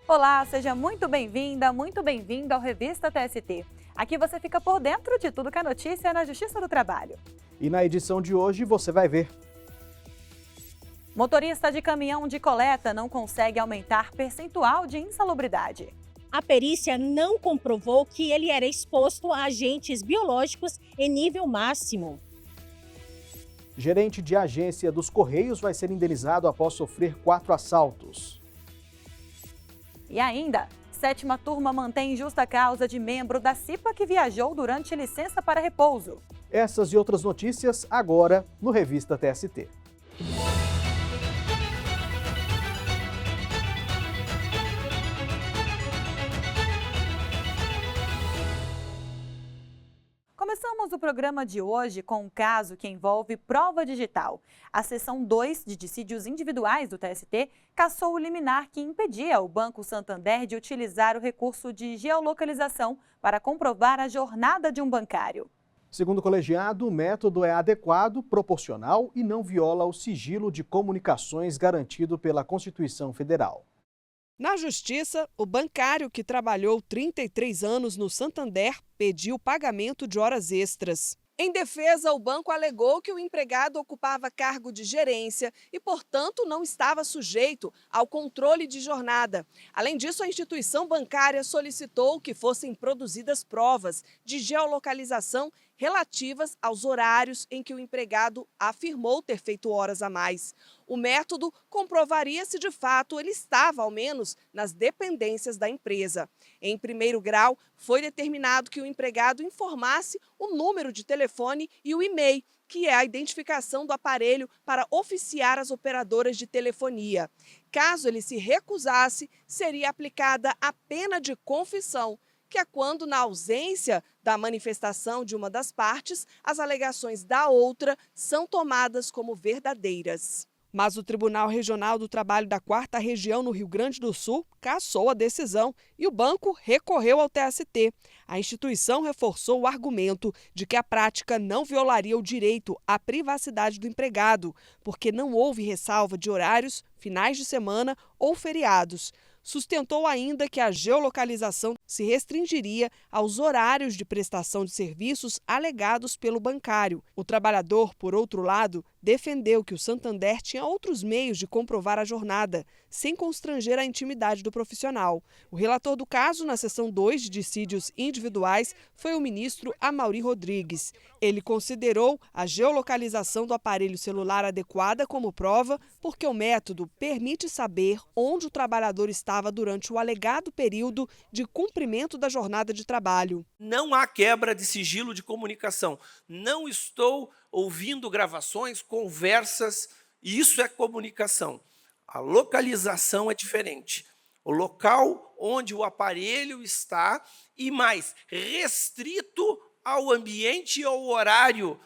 Olá, seja muito bem-vinda, muito bem-vindo ao Revista TST. Aqui você fica por dentro de tudo que é notícia na Justiça do Trabalho. E na edição de hoje você vai ver. Motorista de caminhão de coleta não consegue aumentar percentual de insalubridade. A perícia não comprovou que ele era exposto a agentes biológicos em nível máximo. Gerente de agência dos Correios vai ser indenizado após sofrer 4 assaltos. E ainda, 7ª turma mantém justa causa de membro da CIPA que viajou durante licença para repouso. Essas e outras notícias agora no Revista TST. Começamos o programa de hoje com um caso que envolve prova digital. A seção 2 de dissídios individuais do TST cassou o liminar que impedia o Banco Santander de utilizar o recurso de geolocalização para comprovar a jornada de um bancário. Segundo o colegiado, o método é adequado, proporcional e não viola o sigilo de comunicações garantido pela Constituição Federal. Na Justiça, o bancário que trabalhou 33 anos no Santander pediu pagamento de horas extras. Em defesa, o banco alegou que o empregado ocupava cargo de gerência e, portanto, não estava sujeito ao controle de jornada. Além disso, a instituição bancária solicitou que fossem produzidas provas de geolocalização relativas aos horários em que o empregado afirmou ter feito horas a mais. O método comprovaria se de fato ele estava, ao menos, nas dependências da empresa. Em primeiro grau, foi determinado que o empregado informasse o número de telefone e o e-mail, que é a identificação do aparelho para oficiar as operadoras de telefonia. Caso ele se recusasse, seria aplicada a pena de confissão, que é quando, na ausência da manifestação de uma das partes, as alegações da outra são tomadas como verdadeiras. Mas o Tribunal Regional do Trabalho da 4ª Região, no Rio Grande do Sul, cassou a decisão e o banco recorreu ao TST. A instituição reforçou o argumento de que a prática não violaria o direito à privacidade do empregado, porque não houve ressalva de horários, finais de semana ou feriados. Sustentou ainda que a geolocalização se restringiria aos horários de prestação de serviços alegados pelo bancário. O trabalhador, por outro lado, defendeu que o Santander tinha outros meios de comprovar a jornada, sem constranger a intimidade do profissional. O relator do caso, na seção 2 de dissídios individuais, foi o ministro Amaury Rodrigues. Ele considerou a geolocalização do aparelho celular adequada como prova, porque o método permite saber onde o trabalhador estava durante o alegado período de cumprimento da jornada de trabalho. Não há quebra de sigilo de comunicação. Não estou ouvindo gravações, conversas, e isso é comunicação. A localização é diferente. O local onde o aparelho está e mais restrito ao ambiente e ao horário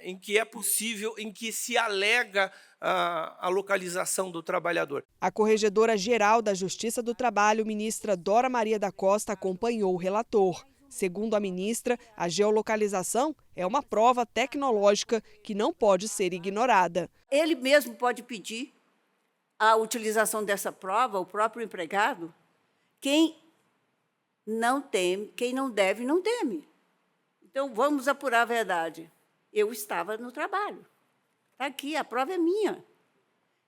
em que é possível, em que se alega a localização do trabalhador. A Corregedora-Geral da Justiça do Trabalho, ministra Dora Maria da Costa, acompanhou o relator. Segundo a ministra, a geolocalização é uma prova tecnológica que não pode ser ignorada. Ele mesmo pode pedir a utilização dessa prova, o próprio empregado. Quem não teme, quem não deve, não teme. Então, vamos apurar a verdade. Eu estava no trabalho. Está aqui, a prova é minha.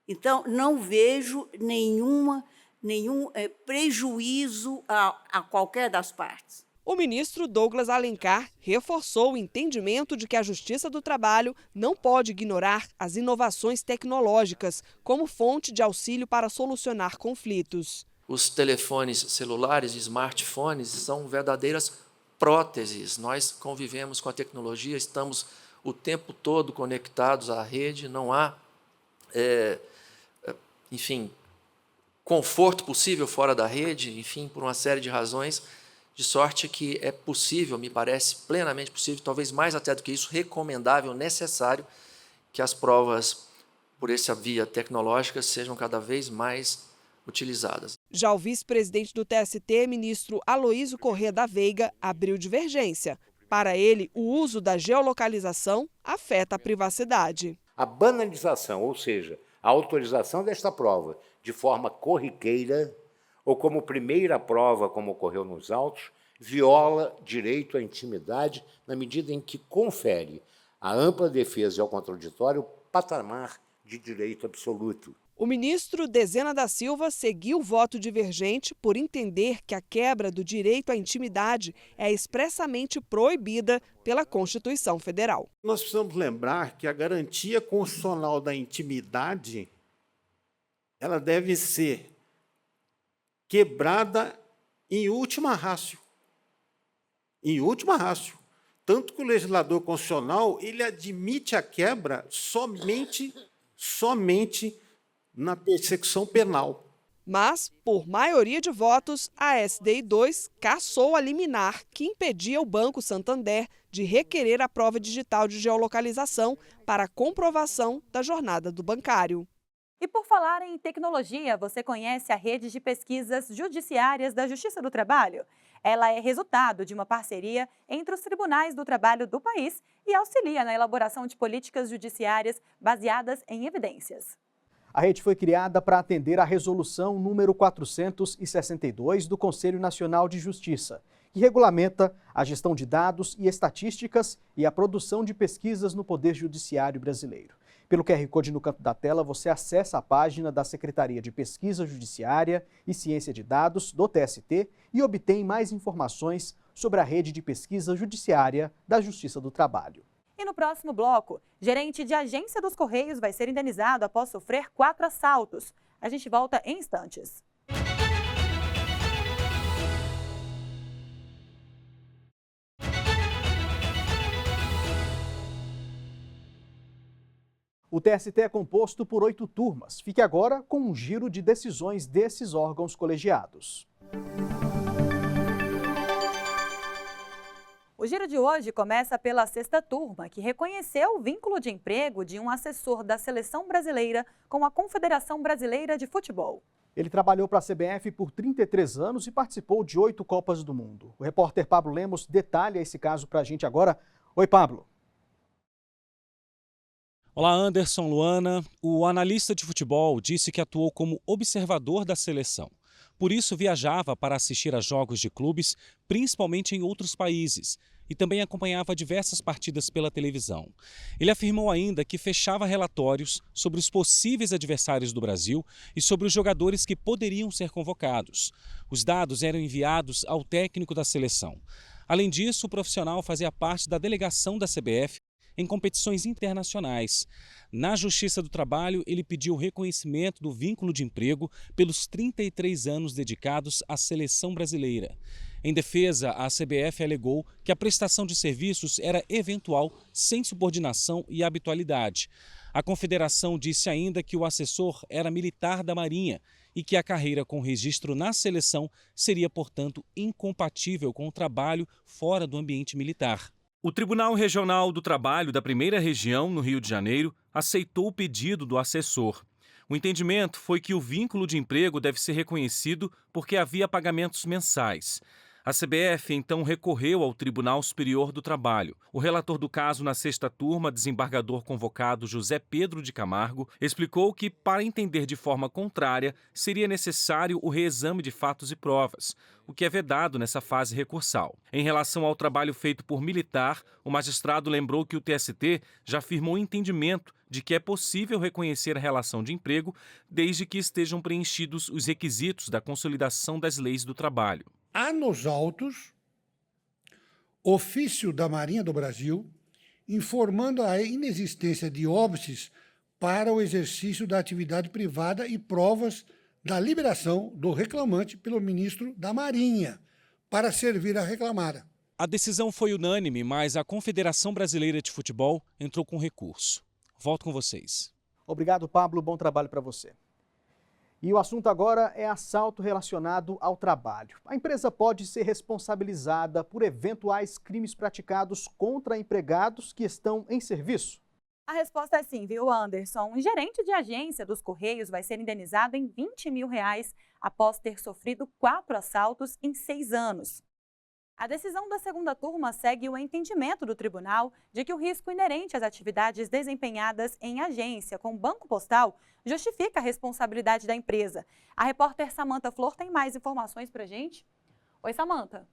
Então, não vejo nenhum prejuízo a qualquer das partes. O ministro Douglas Alencar reforçou o entendimento de que a Justiça do Trabalho não pode ignorar as inovações tecnológicas como fonte de auxílio para solucionar conflitos. Os telefones celulares e smartphones são verdadeiras próteses. Nós convivemos com a tecnologia, estamos o tempo todo conectados à rede, não há, conforto possível fora da rede, por uma série de razões, de sorte que é possível, me parece plenamente possível, talvez mais até do que isso, recomendável, necessário, que as provas por essa via tecnológica sejam cada vez mais utilizadas. Já o vice-presidente do TST, ministro Aloísio Corrêa da Veiga, abriu divergência. Para ele, o uso da geolocalização afeta a privacidade. A banalização, ou seja, a autorização desta prova de forma corriqueira, ou como primeira prova, como ocorreu nos autos, viola direito à intimidade na medida em que confere à ampla defesa e ao contraditório patamar de direito absoluto. O ministro Dezena da Silva seguiu o voto divergente por entender que a quebra do direito à intimidade é expressamente proibida pela Constituição Federal. Nós precisamos lembrar que a garantia constitucional da intimidade ela deve ser quebrada em última ratio. Em última ratio. Tanto que o legislador constitucional ele admite a quebra somente na persecução penal. Mas, por maioria de votos, a SDI 2 cassou a liminar que impedia o Banco Santander de requerer a prova digital de geolocalização para a comprovação da jornada do bancário. E por falar em tecnologia, você conhece a rede de pesquisas judiciárias da Justiça do Trabalho? Ela é resultado de uma parceria entre os tribunais do trabalho do país e auxilia na elaboração de políticas judiciárias baseadas em evidências. A rede foi criada para atender à resolução número 462 do Conselho Nacional de Justiça, que regulamenta a gestão de dados e estatísticas e a produção de pesquisas no Poder Judiciário brasileiro. Pelo QR Code no canto da tela, você acessa a página da Secretaria de Pesquisa Judiciária e Ciência de Dados, do TST, e obtém mais informações sobre a rede de pesquisa judiciária da Justiça do Trabalho. E no próximo bloco, gerente de agência dos Correios vai ser indenizado após sofrer 4 assaltos. A gente volta em instantes. O TST é composto por 8 turmas. Fique agora com um giro de decisões desses órgãos colegiados. O giro de hoje começa pela 6ª turma, que reconheceu o vínculo de emprego de um assessor da Seleção Brasileira com a Confederação Brasileira de Futebol. Ele trabalhou para a CBF por 33 anos e participou de 8 Copas do Mundo. O repórter Pablo Lemos detalha esse caso para a gente agora. Oi, Pablo. Olá, Anderson, Luana. O analista de futebol disse que atuou como observador da seleção. Por isso, viajava para assistir a jogos de clubes, principalmente em outros países, e também acompanhava diversas partidas pela televisão. Ele afirmou ainda que fechava relatórios sobre os possíveis adversários do Brasil e sobre os jogadores que poderiam ser convocados. Os dados eram enviados ao técnico da seleção. Além disso, o profissional fazia parte da delegação da CBF em competições internacionais. Na Justiça do Trabalho, ele pediu o reconhecimento do vínculo de emprego pelos 33 anos dedicados à seleção brasileira. Em defesa, a CBF alegou que a prestação de serviços era eventual, sem subordinação e habitualidade. A confederação disse ainda que o assessor era militar da Marinha e que a carreira com registro na seleção seria, portanto, incompatível com o trabalho fora do ambiente militar. O Tribunal Regional do Trabalho da 1ª Região, no Rio de Janeiro, aceitou o pedido do assessor. O entendimento foi que o vínculo de emprego deve ser reconhecido porque havia pagamentos mensais. A CBF, então, recorreu ao Tribunal Superior do Trabalho. O relator do caso na 6ª turma, desembargador convocado José Pedro de Camargo, explicou que, para entender de forma contrária, seria necessário o reexame de fatos e provas, o que é vedado nessa fase recursal. Em relação ao trabalho feito por militar, o magistrado lembrou que o TST já firmou entendimento de que é possível reconhecer a relação de emprego desde que estejam preenchidos os requisitos da consolidação das leis do trabalho. Há nos autos ofício da Marinha do Brasil informando a inexistência de óbices para o exercício da atividade privada e provas da liberação do reclamante pelo ministro da Marinha para servir a reclamada. A decisão foi unânime, mas a Confederação Brasileira de Futebol entrou com recurso. Volto com vocês. Obrigado, Pablo. Bom trabalho para você. E o assunto agora é assalto relacionado ao trabalho. A empresa pode ser responsabilizada por eventuais crimes praticados contra empregados que estão em serviço? A resposta é sim, viu, Anderson? Um gerente de agência dos Correios vai ser indenizado em R$20 mil após ter sofrido 4 assaltos em 6 anos. A decisão da segunda turma segue o entendimento do tribunal de que o risco inerente às atividades desempenhadas em agência com banco postal justifica a responsabilidade da empresa. A repórter Samanta Flor tem mais informações para a gente. Oi, Samanta.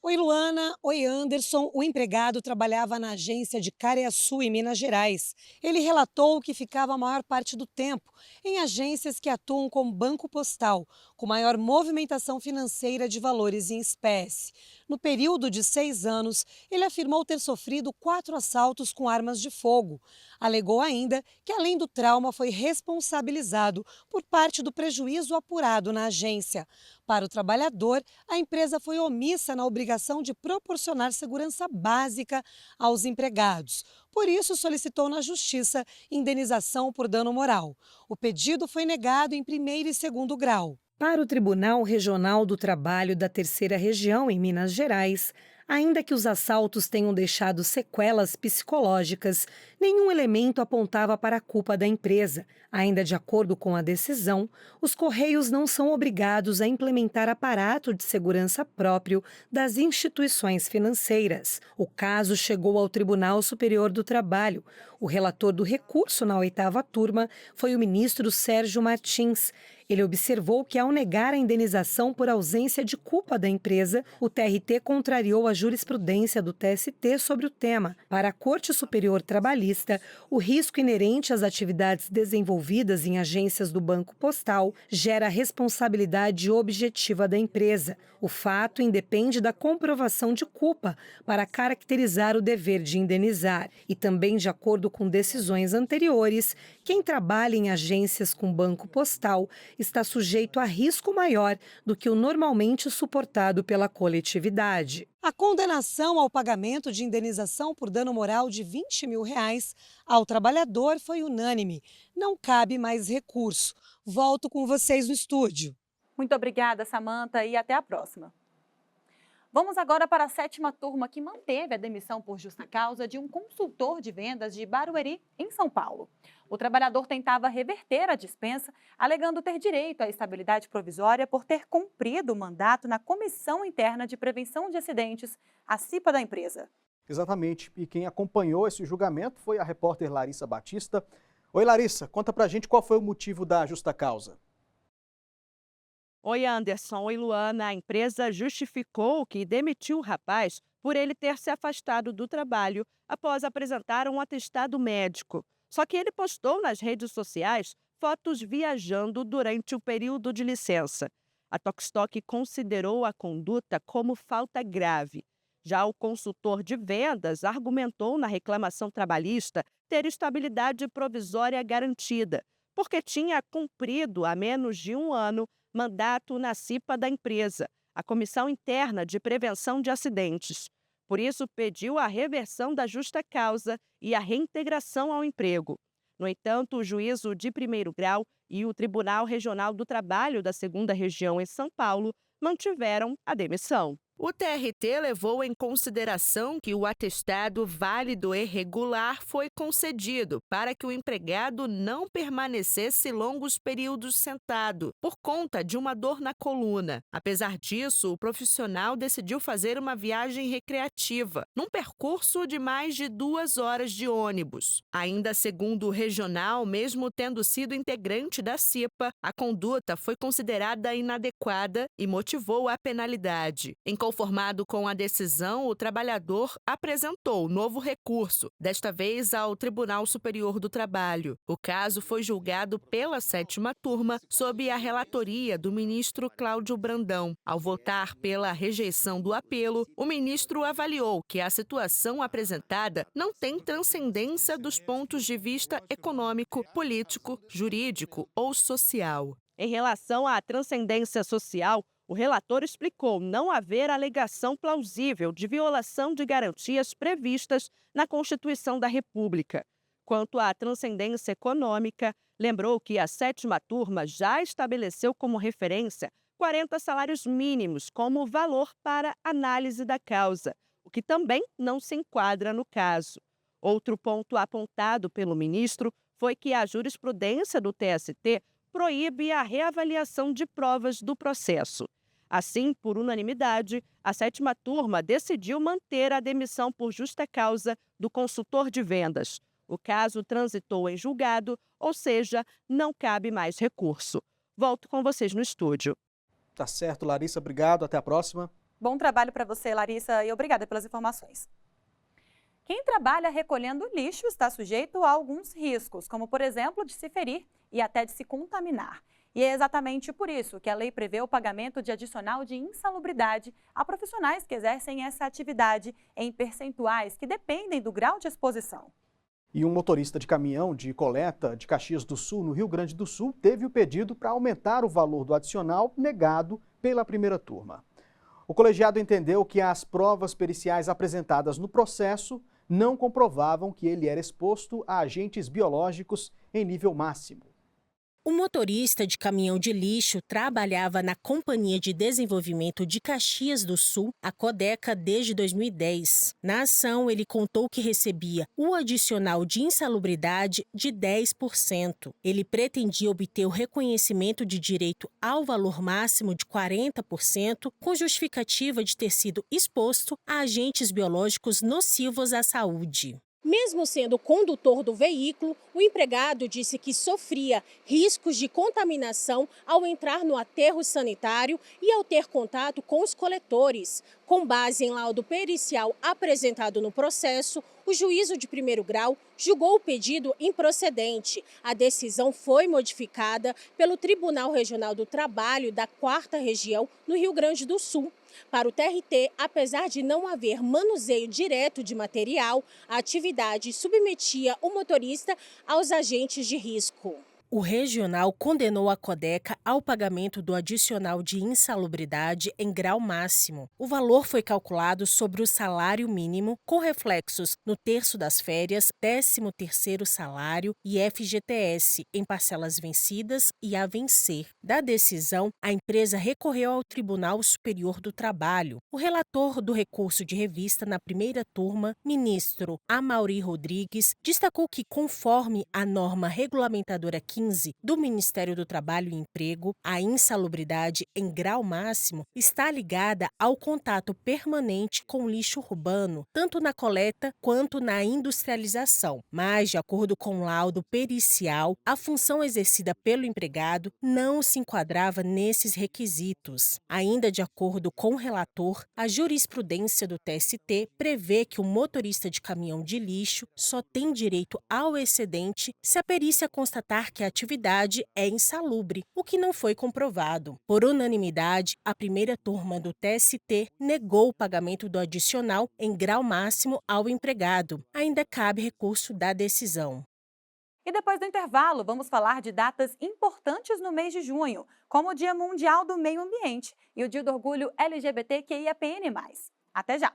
Oi, Luana. Oi, Anderson. O empregado trabalhava na agência de Careaçu, em Minas Gerais. Ele relatou que ficava a maior parte do tempo em agências que atuam como banco postal, com maior movimentação financeira de valores em espécie. No período de 6 anos, ele afirmou ter sofrido 4 assaltos com armas de fogo. Alegou ainda que, além do trauma, foi responsabilizado por parte do prejuízo apurado na agência. Para o trabalhador, a empresa foi omissa na obrigação de proporcionar segurança básica aos empregados. Por isso, solicitou na Justiça indenização por dano moral. O pedido foi negado em primeiro e segundo grau. Para o Tribunal Regional do Trabalho da Terceira Região, em Minas Gerais, ainda que os assaltos tenham deixado sequelas psicológicas, nenhum elemento apontava para a culpa da empresa. Ainda de acordo com a decisão, os Correios não são obrigados a implementar aparato de segurança próprio das instituições financeiras. O caso chegou ao Tribunal Superior do Trabalho. O relator do recurso na 8ª turma foi o ministro Sérgio Martins. Ele observou que, ao negar a indenização por ausência de culpa da empresa, o TRT contrariou a jurisprudência do TST sobre o tema. Para a Corte Superior Trabalhista, o risco inerente às atividades desenvolvidas em agências do Banco Postal gera a responsabilidade objetiva da empresa. O fato independe da comprovação de culpa para caracterizar o dever de indenizar. E também, de acordo com decisões anteriores, quem trabalha em agências com Banco Postal está sujeito a risco maior do que o normalmente suportado pela coletividade. A condenação ao pagamento de indenização por dano moral de R$20 mil ao trabalhador foi unânime. Não cabe mais recurso. Volto com vocês no estúdio. Muito obrigada, Samanta, e até a próxima. Vamos agora para a 7ª turma, que manteve a demissão por justa causa de um consultor de vendas de Barueri, em São Paulo. O trabalhador tentava reverter a dispensa, alegando ter direito à estabilidade provisória por ter cumprido o mandato na Comissão Interna de Prevenção de Acidentes, a CIPA da empresa. Exatamente. E quem acompanhou esse julgamento foi a repórter Larissa Batista. Oi, Larissa, conta pra gente qual foi o motivo da justa causa. Oi, Anderson. Oi, Luana. A empresa justificou que demitiu o rapaz por ele ter se afastado do trabalho após apresentar um atestado médico. Só que ele postou nas redes sociais fotos viajando durante o período de licença. A Tokstok considerou a conduta como falta grave. Já o consultor de vendas argumentou na reclamação trabalhista ter estabilidade provisória garantida, porque tinha cumprido há menos de 1 ano mandato na CIPA da empresa, a Comissão Interna de Prevenção de Acidentes. Por isso, pediu a reversão da justa causa e a reintegração ao emprego. No entanto, o juízo de primeiro grau e o Tribunal Regional do Trabalho da 2ª Região em São Paulo mantiveram a demissão. O TRT levou em consideração que o atestado válido e regular foi concedido para que o empregado não permanecesse longos períodos sentado por conta de uma dor na coluna. Apesar disso, o profissional decidiu fazer uma viagem recreativa, num percurso de mais de 2 horas de ônibus. Ainda segundo o regional, mesmo tendo sido integrante da CIPA, a conduta foi considerada inadequada e motivou a penalidade. Inconformado com a decisão, o trabalhador apresentou novo recurso, desta vez ao Tribunal Superior do Trabalho. O caso foi julgado pela 7ª turma sob a relatoria do ministro Cláudio Brandão. Ao votar pela rejeição do apelo, o ministro avaliou que a situação apresentada não tem transcendência dos pontos de vista econômico, político, jurídico ou social. Em relação à transcendência social, o relator explicou não haver alegação plausível de violação de garantias previstas na Constituição da República. Quanto à transcendência econômica, lembrou que a 7ª turma já estabeleceu como referência 40 salários mínimos como valor para análise da causa, o que também não se enquadra no caso. Outro ponto apontado pelo ministro foi que a jurisprudência do TST proíbe a reavaliação de provas do processo. Assim, por unanimidade, a 7ª turma decidiu manter a demissão por justa causa do consultor de vendas. O caso transitou em julgado, ou seja, não cabe mais recurso. Volto com vocês no estúdio. Tá certo, Larissa. Obrigado. Até a próxima. Bom trabalho para você, Larissa, e obrigada pelas informações. Quem trabalha recolhendo lixo está sujeito a alguns riscos, como, por exemplo, de se ferir e até de se contaminar. E é exatamente por isso que a lei prevê o pagamento de adicional de insalubridade a profissionais que exercem essa atividade em percentuais que dependem do grau de exposição. E um motorista de caminhão de coleta de Caxias do Sul, no Rio Grande do Sul, teve o pedido para aumentar o valor do adicional negado pela primeira turma. O colegiado entendeu que as provas periciais apresentadas no processo não comprovavam que ele era exposto a agentes biológicos em nível máximo. O motorista de caminhão de lixo trabalhava na Companhia de Desenvolvimento de Caxias do Sul, a Codeca, desde 2010. Na ação, ele contou que recebia o adicional de insalubridade de 10%. Ele pretendia obter o reconhecimento de direito ao valor máximo de 40%, com justificativa de ter sido exposto a agentes biológicos nocivos à saúde. Mesmo sendo condutor do veículo, o empregado disse que sofria riscos de contaminação ao entrar no aterro sanitário e ao ter contato com os coletores. Com base em laudo pericial apresentado no processo, o juízo de primeiro grau julgou o pedido improcedente. A decisão foi modificada pelo Tribunal Regional do Trabalho da 4ª Região, no Rio Grande do Sul. Para o TRT, apesar de não haver manuseio direto de material, a atividade submetia o motorista aos agentes de risco. O regional condenou a Codeca ao pagamento do adicional de insalubridade em grau máximo. O valor foi calculado sobre o salário mínimo, com reflexos no terço das férias, 13º salário e FGTS, em parcelas vencidas e a vencer. Da decisão, a empresa recorreu ao Tribunal Superior do Trabalho. O relator do recurso de revista na primeira turma, ministro Amaury Rodrigues, destacou que, conforme a norma regulamentadora 15 do Ministério do Trabalho e Emprego, a insalubridade em grau máximo está ligada ao contato permanente com o lixo urbano, tanto na coleta quanto na industrialização. Mas, de acordo com o laudo pericial, a função exercida pelo empregado não se enquadrava nesses requisitos. Ainda de acordo com o relator, a jurisprudência do TST prevê que o motorista de caminhão de lixo só tem direito ao excedente se a perícia constatar que a atividade é insalubre, o que não foi comprovado. Por unanimidade, a primeira turma do TST negou o pagamento do adicional em grau máximo ao empregado. Ainda cabe recurso da decisão. E depois do intervalo, vamos falar de datas importantes no mês de junho, como o Dia Mundial do Meio Ambiente e o Dia do Orgulho LGBTQIAPN+. Até já!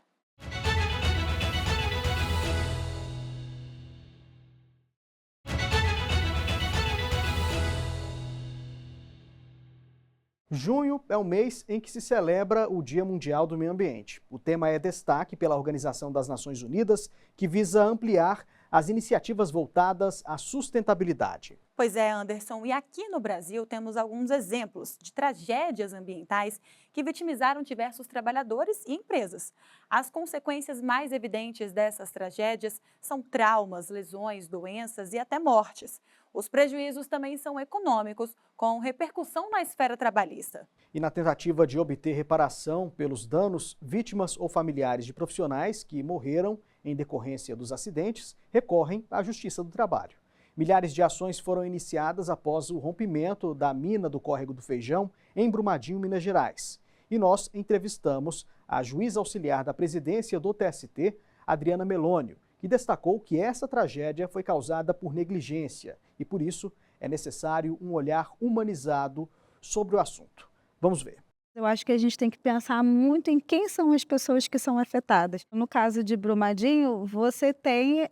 Junho é o mês em que se celebra o Dia Mundial do Meio Ambiente. O tema é destaque pela Organização das Nações Unidas, que visa ampliar as iniciativas voltadas à sustentabilidade. Pois é, Anderson, e aqui no Brasil temos alguns exemplos de tragédias ambientais que vitimizaram diversos trabalhadores e empresas. As consequências mais evidentes dessas tragédias são traumas, lesões, doenças e até mortes. Os prejuízos também são econômicos, com repercussão na esfera trabalhista. E na tentativa de obter reparação pelos danos, vítimas ou familiares de profissionais que morreram em decorrência dos acidentes recorrem à Justiça do Trabalho. Milhares de ações foram iniciadas após o rompimento da mina do Córrego do Feijão em Brumadinho, Minas Gerais. E nós entrevistamos a juíza auxiliar da presidência do TST, Adriana Melônio, que destacou que essa tragédia foi causada por negligência e, por isso, é necessário um olhar humanizado sobre o assunto. Vamos ver. Eu acho que a gente tem que pensar muito em quem são as pessoas que são afetadas. No caso de Brumadinho, você tem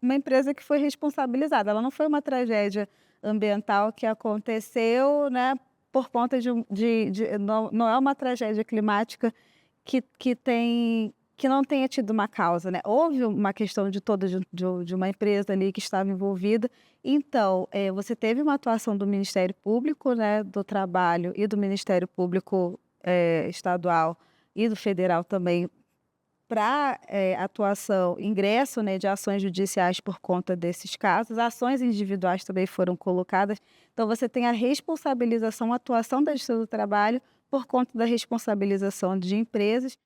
uma empresa que foi responsabilizada. Ela não foi uma tragédia ambiental que aconteceu, né, por conta não é uma tragédia climática que não tenha tido uma causa, né? Houve uma questão de uma empresa ali que estava envolvida. Então, você teve uma atuação do Ministério Público, né, do Trabalho e do Ministério Público estadual e do federal também para atuação, ingresso, né, de ações judiciais por conta desses casos. Ações individuais também foram colocadas. Então, você tem a responsabilização, a atuação da Justiça do Trabalho por conta da responsabilização de empresas.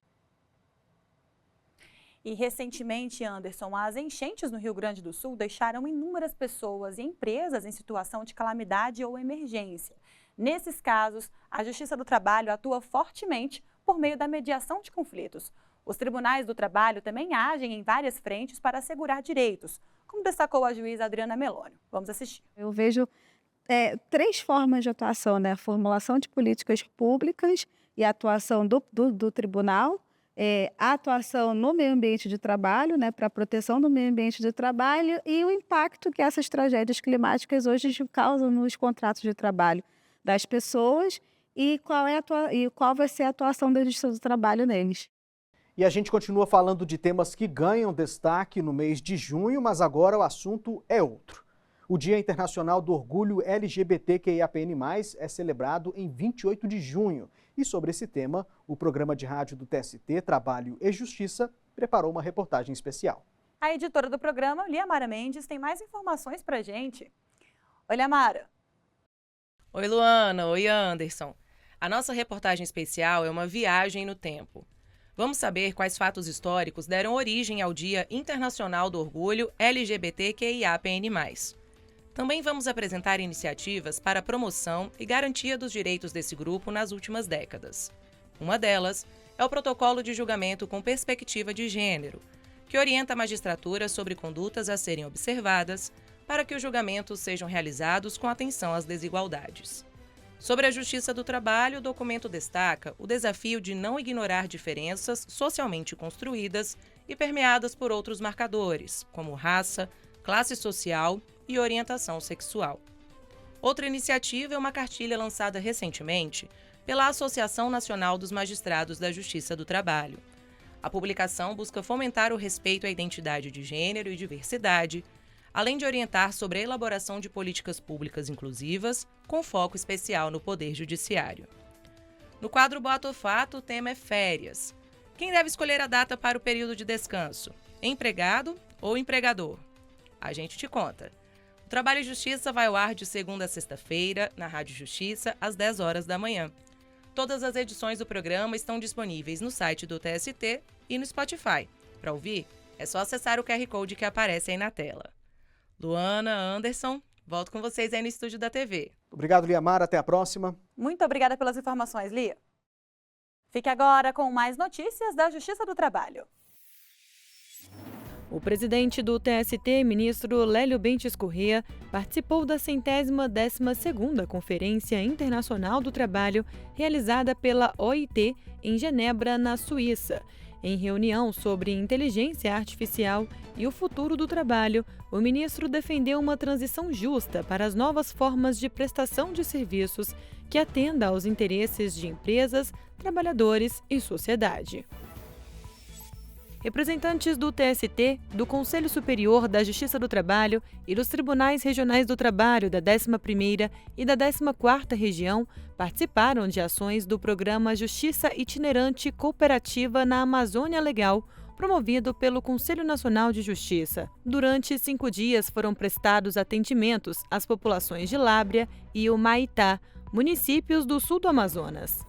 E recentemente, Anderson, as enchentes no Rio Grande do Sul deixaram inúmeras pessoas e empresas em situação de calamidade ou emergência. Nesses casos, a Justiça do Trabalho atua fortemente por meio da mediação de conflitos. Os tribunais do trabalho também agem em várias frentes para assegurar direitos, como destacou a juíza Adriana Melônio. Vamos assistir. Eu vejo 3 formas de atuação, né? A formulação de políticas públicas e a atuação do tribunal, a atuação no meio ambiente de trabalho, né, para a proteção do meio ambiente de trabalho e o impacto que essas tragédias climáticas hoje causam nos contratos de trabalho das pessoas e qual vai ser a atuação da Justiça do Trabalho neles. E a gente continua falando de temas que ganham destaque no mês de junho, mas agora o assunto é outro. O Dia Internacional do Orgulho LGBTQIAPN+, é celebrado em 28 de junho. E sobre esse tema, o programa de rádio do TST, Trabalho e Justiça, preparou uma reportagem especial. A editora do programa, Liamara Mendes, tem mais informações pra gente. Oi, Liamara. Oi, Luana. Oi, Anderson. A nossa reportagem especial é uma viagem no tempo. Vamos saber quais fatos históricos deram origem ao Dia Internacional do Orgulho LGBTQIAPN+. Também vamos apresentar iniciativas para a promoção e garantia dos direitos desse grupo nas últimas décadas. Uma delas é o Protocolo de Julgamento com Perspectiva de Gênero, que orienta a magistratura sobre condutas a serem observadas para que os julgamentos sejam realizados com atenção às desigualdades. Sobre a Justiça do Trabalho, o documento destaca o desafio de não ignorar diferenças socialmente construídas e permeadas por outros marcadores, como raça, classe social e orientação sexual. Outra iniciativa é uma cartilha lançada recentemente pela Associação Nacional dos Magistrados da Justiça do Trabalho. A publicação busca fomentar o respeito à identidade de gênero e diversidade, além de orientar sobre a elaboração de políticas públicas inclusivas, com foco especial no Poder Judiciário. No quadro Boato Fato, o tema é férias. Quem deve escolher a data para o período de descanso? Empregado ou empregador? A gente te conta. O Trabalho e Justiça vai ao ar de segunda a sexta-feira, na Rádio Justiça, às 10 horas da manhã. Todas as edições do programa estão disponíveis no site do TST e no Spotify. Para ouvir, é só acessar o QR Code que aparece aí na tela. Luana, Anderson, volto com vocês aí no estúdio da TV. Obrigado, Liamara. Até a próxima. Muito obrigada pelas informações, Lia. Fique agora com mais notícias da Justiça do Trabalho. O presidente do TST, ministro Lélio Bentes Corrêa, participou da 112ª Conferência Internacional do Trabalho, realizada pela OIT em Genebra, na Suíça. Em reunião sobre inteligência artificial e o futuro do trabalho, o ministro defendeu uma transição justa para as novas formas de prestação de serviços que atenda aos interesses de empresas, trabalhadores e sociedade. Representantes do TST, do Conselho Superior da Justiça do Trabalho e dos Tribunais Regionais do Trabalho da 11ª e da 14ª Região participaram de ações do programa Justiça Itinerante Cooperativa na Amazônia Legal, promovido pelo Conselho Nacional de Justiça. Durante 5 dias foram prestados atendimentos às populações de Lábrea e Humaitá, municípios do sul do Amazonas.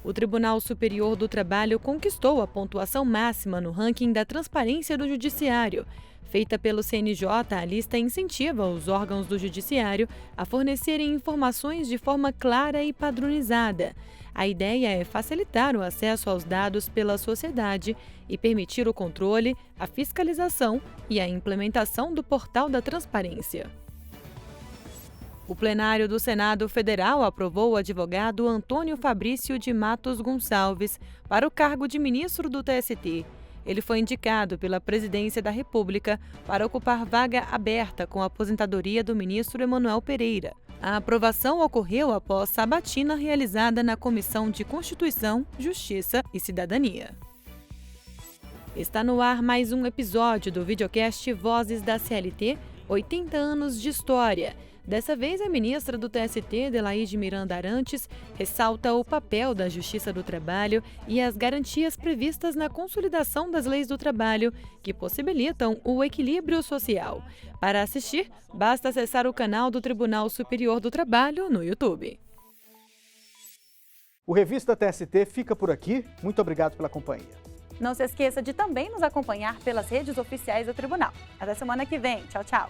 O Tribunal Superior do Trabalho conquistou a pontuação máxima no ranking da transparência do Judiciário. Feita pelo CNJ, a lista incentiva os órgãos do Judiciário a fornecerem informações de forma clara e padronizada. A ideia é facilitar o acesso aos dados pela sociedade e permitir o controle, a fiscalização e a implementação do Portal da Transparência. O plenário do Senado Federal aprovou o advogado Antônio Fabrício de Matos Gonçalves para o cargo de ministro do TST. Ele foi indicado pela Presidência da República para ocupar vaga aberta com a aposentadoria do ministro Emanuel Pereira. A aprovação ocorreu após sabatina realizada na Comissão de Constituição, Justiça e Cidadania. Está no ar mais um episódio do videocast Vozes da CLT, 80 anos de história. Dessa vez, a ministra do TST, Adelaide Miranda Arantes, ressalta o papel da Justiça do Trabalho e as garantias previstas na consolidação das leis do trabalho, que possibilitam o equilíbrio social. Para assistir, basta acessar o canal do Tribunal Superior do Trabalho no YouTube. O Revista TST fica por aqui. Muito obrigado pela companhia. Não se esqueça de também nos acompanhar pelas redes oficiais do Tribunal. Até semana que vem. Tchau, tchau.